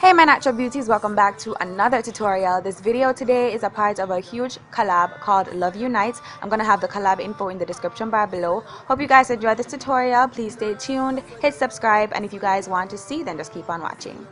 Hey my natural beauties, welcome back to another tutorial. This video today is a part of a huge collab called Love Unites. I'm gonna have the collab info in the description bar below. Hope you guys enjoy this tutorial. Please stay tuned, hit subscribe, and if you guys want to see, then just keep on watching.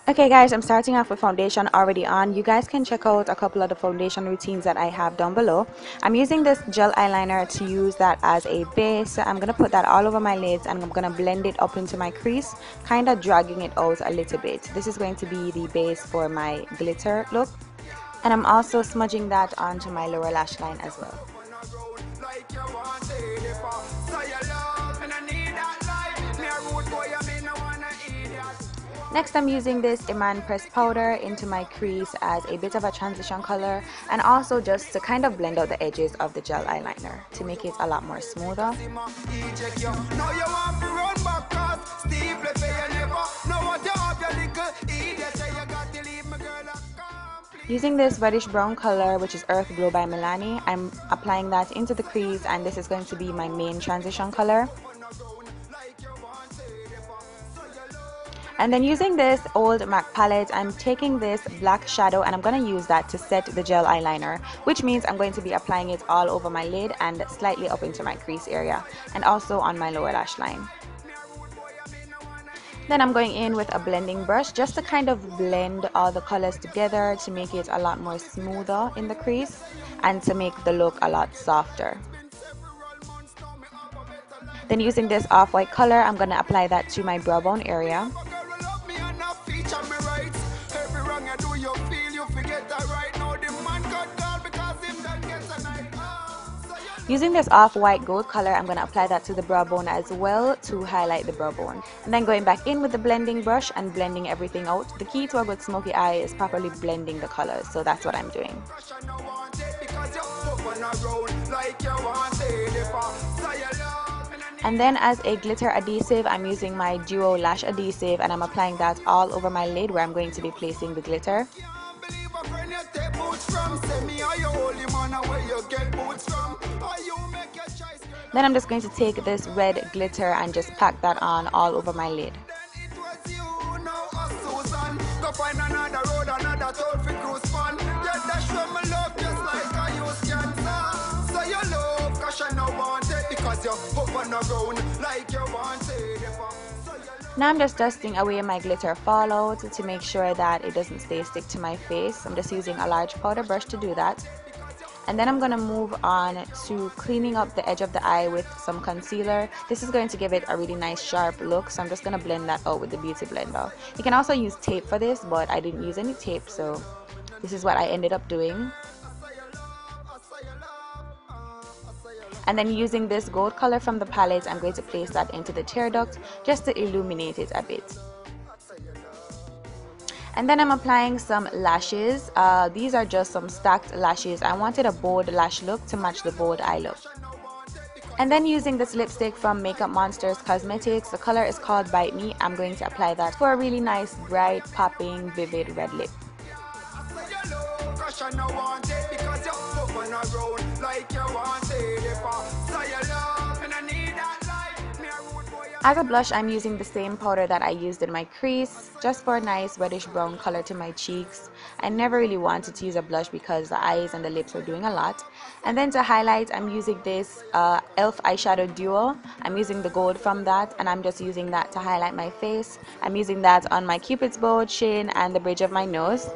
Okay guys, I'm starting off with foundation already on. You guys can check out a couple of the foundation routines that I have down below. I'm using this gel eyeliner to use that as a base. I'm going to put that all over my lids and I'm going to blend it up into my crease, kind of dragging it out a little bit. This is going to be the base for my glitter look. And I'm also smudging that onto my lower lash line as well. Next, I'm using this Iman pressed powder into my crease as a bit of a transition color and also just to kind of blend out the edges of the gel eyeliner to make it a lot more smoother. Using this reddish brown color, which is Earth Glow by Milani, I'm applying that into the crease and this is going to be my main transition color. And then using this old MAC palette, I'm taking this black shadow and I'm going to use that to set the gel eyeliner, which means I'm going to be applying it all over my lid and slightly up into my crease area and also on my lower lash line. Then I'm going in with a blending brush just to kind of blend all the colors together to make it a lot more smoother in the crease and to make the look a lot softer. Then using this off-white color, I'm going to apply that to my brow bone area. Using this off-white gold color, I'm going to apply that to the brow bone as well to highlight the brow bone. And then going back in with the blending brush and blending everything out. The key to a good smoky eye is properly blending the colors, so that's what I'm doing. And then as a glitter adhesive, I'm using my Duo lash adhesive and I'm applying that all over my lid where I'm going to be placing the glitter. Then I'm just going to take this red glitter and just pack that on all over my lid. Now I'm just dusting away my glitter fallout to make sure that it doesn't stick to my face. I'm just using a large powder brush to do that. And then I'm going to move on to cleaning up the edge of the eye with some concealer. This is going to give it a really nice sharp look, so I'm just going to blend that out with the beauty blender. You can also use tape for this, but I didn't use any tape, so this is what I ended up doing. And then using this gold color from the palette, I'm going to place that into the tear duct just to illuminate it a bit. And then I'm applying some lashes. These are just some stacked lashes. I wanted a bold lash look to match the bold eye look. And then using this lipstick from Makeup Monsters Cosmetics, the color is called Bite Me. I'm going to apply that for a really nice, bright, popping, vivid red lip. As a blush, I'm using the same powder that I used in my crease, just for a nice reddish brown color to my cheeks. I never really wanted to use a blush because the eyes and the lips were doing a lot. And then to highlight, I'm using this e.l.f. Eyeshadow Duo. I'm using the gold from that, and I'm just using that to highlight my face. I'm using that on my cupid's bow, chin, and the bridge of my nose.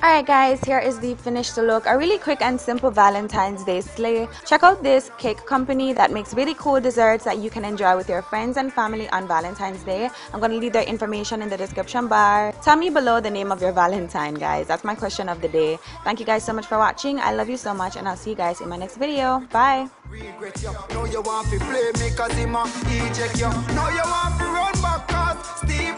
Alright guys, here is the finished look. A really quick and simple Valentine's Day slay. Check out this cake company that makes really cool desserts that you can enjoy with your friends and family on Valentine's Day. I'm going to leave their information in the description bar. Tell me below the name of your Valentine, guys. That's my question of the day. Thank you guys so much for watching. I love you so much and I'll see you guys in my next video. Bye. Regret you. No, you want to play me 'cause him a eject you. No, you want to run back 'cause Steve